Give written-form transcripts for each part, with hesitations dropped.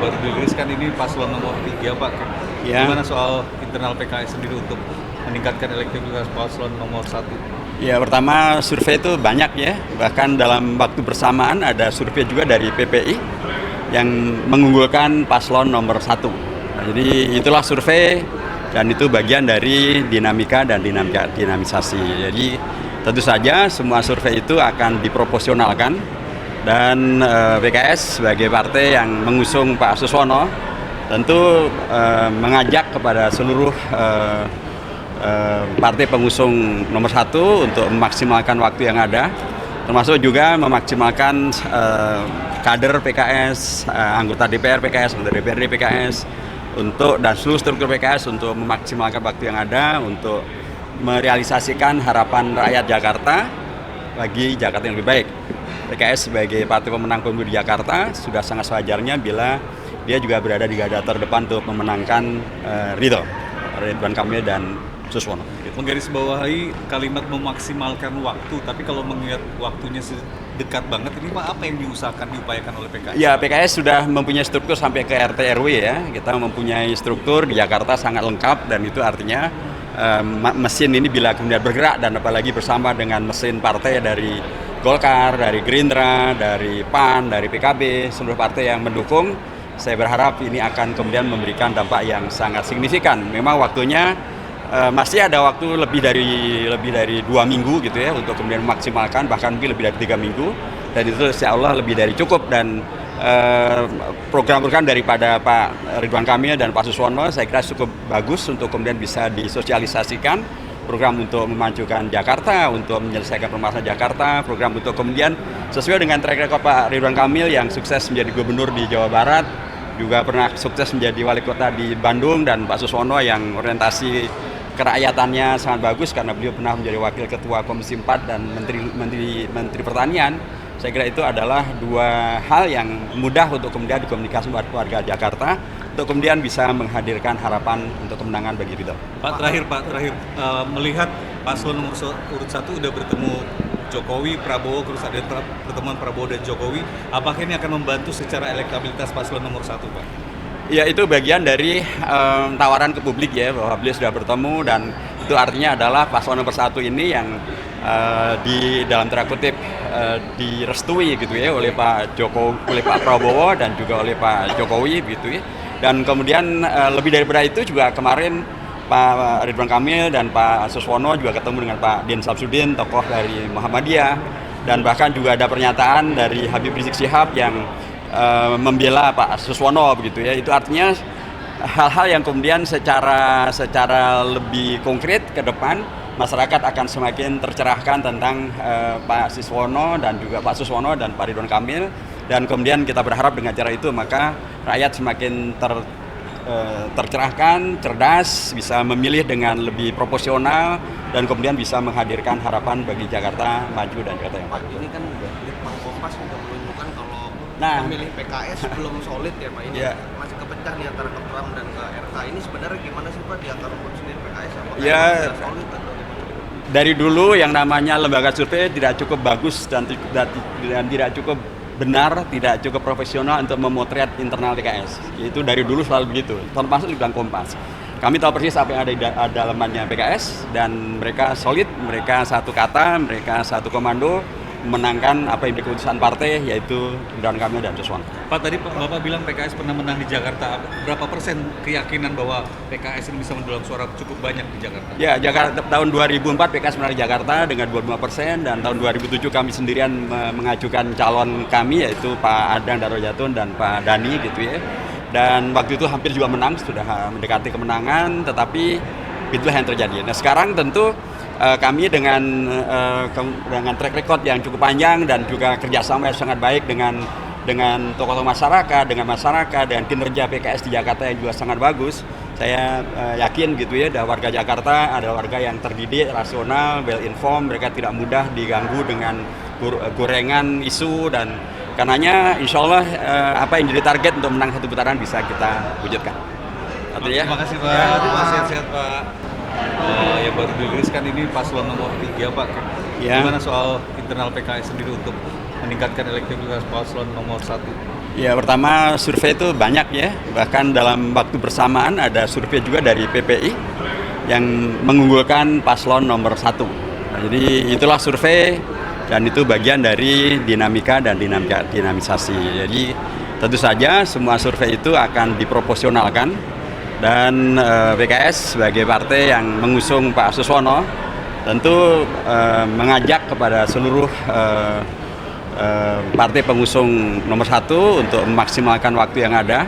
baru dirilis kan ini paslon nomor 3 Pak. Ya. Gimana soal internal PKS sendiri untuk meningkatkan elektabilitas paslon nomor 1? Ya, pertama survei itu banyak ya, bahkan dalam waktu bersamaan ada survei juga dari PPI yang mengunggulkan paslon nomor 1. Nah, jadi itulah survei dan itu bagian dari dinamika dan dinamisasi. Jadi tentu saja semua survei itu akan diproporsionalkan dan PKS sebagai partai yang mengusung Pak Suswono tentu mengajak kepada seluruh partai pengusung nomor 1 untuk memaksimalkan waktu yang ada, termasuk juga memaksimalkan kader PKS, anggota DPR PKS, anggota DPRD PKS, dan seluruh struktur PKS untuk memaksimalkan waktu yang ada untuk merealisasikan harapan rakyat Jakarta bagi Jakarta yang lebih baik. PKS sebagai partai pemenang pemilu di Jakarta sudah sangat sewajarnya bila dia juga berada di garda terdepan untuk memenangkan Ridwan Kamil dan Suswono. Menggarisbawahi kalimat memaksimalkan waktu, tapi kalau mengingat waktunya dekat banget, ini Pak, apa yang diupayakan oleh PKS? Ya, PKS sudah mempunyai struktur sampai ke RT RW ya. Kita mempunyai struktur di Jakarta sangat lengkap dan itu artinya mesin ini bila kemudian bergerak dan apalagi bersama dengan mesin partai dari Golkar, dari Gerindra, dari PAN, dari PKB, seluruh partai yang mendukung, saya berharap ini akan kemudian memberikan dampak yang sangat signifikan. Memang waktunya masih ada waktu lebih dari 2 minggu gitu ya untuk kemudian memaksimalkan, bahkan lebih dari 3 minggu, dan itu insya Allah lebih dari cukup. Dan program-program daripada Pak Ridwan Kamil dan Pak Suswono saya kira cukup bagus untuk kemudian bisa disosialisasikan. Program untuk memajukan Jakarta, untuk menyelesaikan permasalahan Jakarta, program untuk kemudian sesuai dengan track record Pak Ridwan Kamil yang sukses menjadi gubernur di Jawa Barat, juga pernah sukses menjadi wali kota di Bandung, dan Pak Suswono yang orientasi kerakyatannya sangat bagus karena beliau pernah menjadi wakil ketua Komisi 4 dan menteri pertanian. Saya kira itu adalah dua hal yang mudah untuk kemudian dikomunikasi warga Jakarta untuk kemudian bisa menghadirkan harapan untuk kemenangan bagi Ridho. Pak, terakhir melihat paslon nomor urut 1 udah bertemu Jokowi, Prabowo, terus ada pertemuan Prabowo dan Jokowi, apakah ini akan membantu secara elektabilitas paslon nomor 1, Pak? Ya, itu bagian dari tawaran ke publik ya, bahwa beliau sudah bertemu, dan itu artinya adalah paslon nomor 1 ini yang di dalam tanda kutip direstui gitu ya oleh Pak Prabowo dan juga oleh Pak Jokowi gitu ya. Dan kemudian lebih daripada itu juga kemarin Pak Ridwan Kamil dan Pak Suswono juga ketemu dengan Pak Din Samsudin, tokoh dari Muhammadiyah, dan bahkan juga ada pernyataan dari Habib Rizik Syihab yang membela Pak Suswono begitu ya. Itu artinya hal-hal yang kemudian secara lebih konkret ke depan masyarakat akan semakin tercerahkan tentang Pak Suswono dan juga Pak Suswono dan Pak Ridwan Kamil, dan kemudian kita berharap dengan cara itu maka rakyat semakin tercerahkan, cerdas, bisa memilih dengan lebih proporsional, dan kemudian bisa menghadirkan harapan bagi Jakarta maju dan Jakarta yang baik. Ini kan Litbang Kompas sudah menunjukkan kalau Nah, pemilih PKS belum solid ya Pak, ini ya, masih kepecah di antara ke Pram dan ke RK. Ini sebenarnya gimana sih Pak di akar rumput sendiri PKS? Apakah Ya, sudah solid atau gimana? dari dulu yang namanya lembaga survei tidak cukup bagus dan tidak cukup benar, tidak cukup profesional untuk memotret internal PKS. Itu dari dulu selalu begitu, termasuk di Litbang Kompas. Kami tahu persis apa yang ada di dalamannya PKS, dan mereka solid, mereka satu kata, mereka satu komando memenangkan apa yang keputusan partai, yaitu Ridwan Kamil dan Suswono. Pak, tadi Bapak bilang PKS pernah menang di Jakarta. Berapa persen keyakinan bahwa PKS ini bisa mendulang suara cukup banyak di Jakarta? Ya, Jakarta tahun 2004 PKS menang di Jakarta dengan 25%, dan tahun 2007 kami sendirian mengajukan calon kami, yaitu Pak Adang Darojatun dan Pak Dani gitu ya. Dan waktu itu hampir juga menang, sudah mendekati kemenangan, tetapi itulah yang terjadi. Nah, sekarang tentu kami dengan track record yang cukup panjang dan juga kerjasama yang sangat baik dengan tokoh-tokoh masyarakat, dengan kinerja PKS di Jakarta yang juga sangat bagus. Saya yakin gitu ya, warga Jakarta adalah warga yang terdidik, rasional, well informed, mereka tidak mudah diganggu dengan gorengan isu, dan karenanya insya Allah apa yang jadi target untuk menang satu putaran bisa kita wujudkan. Terima kasih Pak, sehat-sehat Pak. Yang baru dirilis kan ini paslon nomor 3 Pak. Ya. Gimana soal internal PKS sendiri untuk meningkatkan elektabilitas paslon nomor 1? Ya, pertama survei itu banyak ya, bahkan dalam waktu bersamaan ada survei juga dari PPI yang mengunggulkan paslon nomor 1. Nah, jadi itulah survei dan itu bagian dari dinamika dan dinamisasi. Jadi tentu saja semua survei itu akan diproporsionalkan dan PKS sebagai partai yang mengusung Pak Suswono tentu mengajak kepada seluruh partai pengusung nomor 1 untuk memaksimalkan waktu yang ada,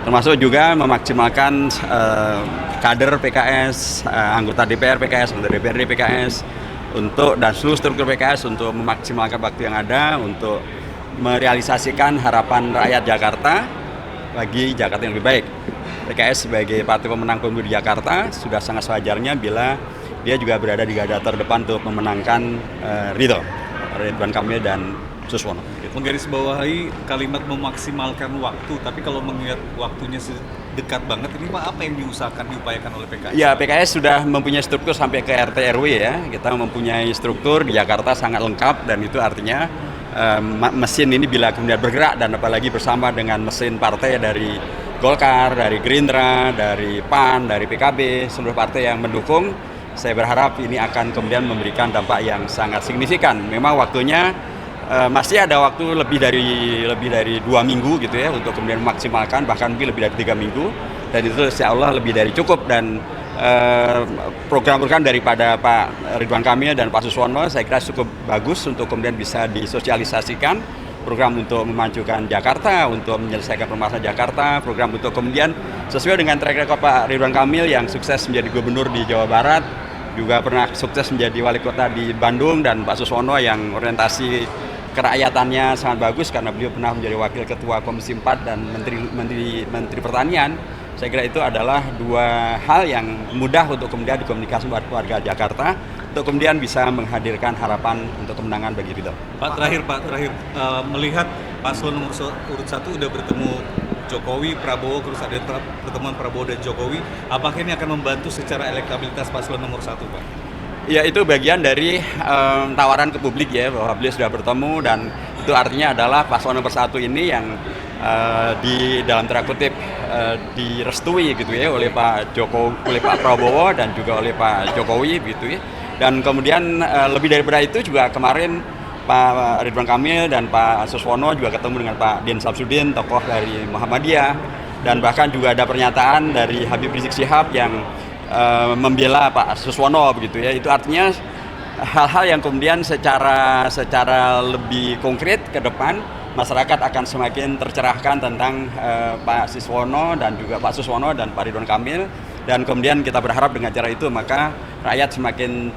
termasuk juga memaksimalkan kader PKS, anggota DPR PKS, anggota DPRD PKS, dan seluruh struktur PKS untuk memaksimalkan waktu yang ada untuk merealisasikan harapan rakyat Jakarta bagi Jakarta yang lebih baik. PKS sebagai partai pemenang pemilu di Jakarta sudah sangat sewajarnya bila dia juga berada di garda terdepan untuk memenangkan Ridwan Kamil dan Suswono. Menggarisbawahi kalimat memaksimalkan waktu, tapi kalau mengingat waktunya dekat banget, ini Pak, apa yang diupayakan oleh PKS? Ya, PKS sudah mempunyai struktur sampai ke RT RW ya. Kita mempunyai struktur di Jakarta sangat lengkap dan itu artinya mesin ini bila kemudian bergerak dan apalagi bersama dengan mesin partai dari Golkar, dari Gerindra, dari PAN, dari PKB, seluruh partai yang mendukung, saya berharap ini akan kemudian memberikan dampak yang sangat signifikan. Memang waktunya masih ada waktu lebih dari 2 minggu gitu ya untuk kemudian memaksimalkan, bahkan mungkin lebih dari 3 minggu, dan itu insya Allah lebih dari cukup. Dan program-program daripada Pak Ridwan Kamil dan Pak Suswono saya kira cukup bagus untuk kemudian bisa disosialisasikan, program untuk memajukan Jakarta, untuk menyelesaikan permasalahan Jakarta, program untuk kemudian sesuai dengan track record Pak Ridwan Kamil yang sukses menjadi gubernur di Jawa Barat, juga pernah sukses menjadi wali kota di Bandung, dan Pak Suswono yang orientasi kerakyatannya sangat bagus karena beliau pernah menjadi wakil ketua Komisi 4 dan menteri pertanian. Saya kira itu adalah 2 hal yang mudah untuk kemudian dikomunikasi buat warga Jakarta untuk kemudian bisa menghadirkan harapan untuk kemenangan bagi Ridho. Pak, terakhir melihat paslon nomor urut 1 udah bertemu Jokowi, Prabowo, terus ada pertemuan Prabowo dan Jokowi, apakah ini akan membantu secara elektabilitas paslon nomor 1, Pak? Ya, itu bagian dari tawaran ke publik ya, bahwa beliau sudah bertemu, dan itu artinya adalah paslon nomor 1 ini yang di dalam tanda kutip direstui gitu ya oleh Pak Prabowo dan juga oleh Pak Jokowi gitu ya. Dan kemudian lebih daripada itu juga kemarin Pak Ridwan Kamil dan Pak Suswono juga ketemu dengan Pak Din Samsudin, tokoh dari Muhammadiyah, dan bahkan juga ada pernyataan dari Habib Rizik Syihab yang membela Pak Suswono begitu ya. Itu artinya hal-hal yang kemudian secara lebih konkret ke depan masyarakat akan semakin tercerahkan tentang Pak Suswono dan juga Pak Suswono dan Pak Ridwan Kamil, dan kemudian kita berharap dengan cara itu maka rakyat semakin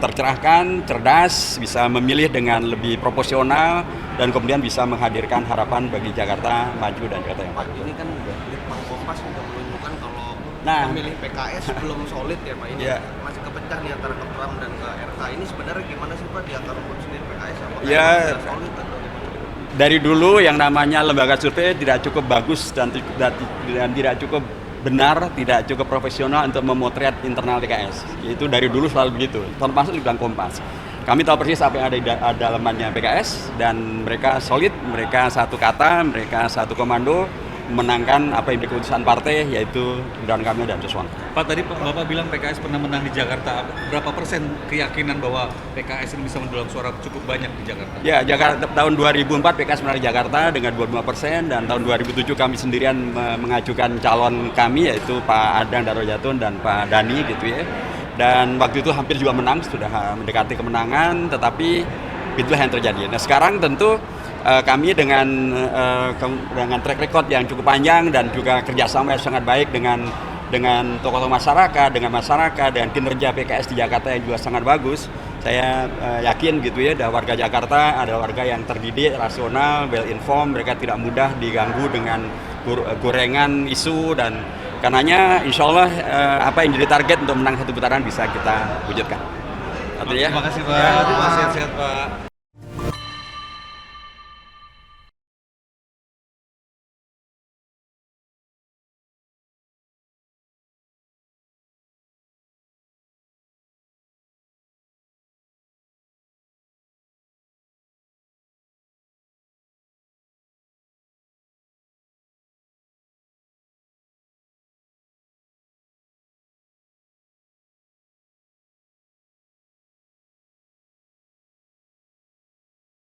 tercerahkan, cerdas, bisa memilih dengan lebih proporsional, dan kemudian bisa menghadirkan harapan bagi Jakarta maju dan Jakarta yang Pak, ini kan Litbang Kompas sudah menunjukkan kalau Nah, pemilih PKS belum solid ya Pak, ini ya, masih kepecah nih antara ke Pram dan ke RK. Ini sebenarnya gimana sih Pak di akar rumput sendiri PKS? Apakah Ya, sudah solid atau gimana? dari dulu yang namanya lembaga survei tidak cukup bagus dan tidak cukup benar, tidak cukup profesional untuk memotret internal PKS. Itu dari dulu selalu begitu, termasuk Litbang Kompas. Kami tahu persis apa yang ada di dalamannya PKS, dan mereka solid, mereka satu kata, mereka satu komando, menangkan apa yang menjadi keputusan partai, yaitu Ridwan Kamil dan Suswono. Pak, tadi Bapak bilang PKS pernah menang di Jakarta. Berapa persen keyakinan bahwa PKS ini bisa mendulang suara cukup banyak di Jakarta? Ya, Jakarta tahun 2004 PKS menang di Jakarta dengan 25%, dan tahun 2007 kami sendirian mengajukan calon kami, yaitu Pak Adang Darojatun dan Pak Dani gitu ya. Dan waktu itu hampir juga menang, sudah mendekati kemenangan, tetapi itulah yang terjadi. Nah, sekarang tentu kami dengan track record yang cukup panjang dan juga kerjasama yang sangat baik dengan tokoh-tokoh masyarakat, dengan kinerja PKS di Jakarta yang juga sangat bagus. Saya yakin gitu ya, warga Jakarta adalah warga yang terdidik, rasional, well informed, mereka tidak mudah diganggu dengan gorengan isu, dan karenanya insya Allah apa yang jadi target untuk menang 1 putaran bisa kita wujudkan. Terima kasih Pak, sehat-sehat Pak.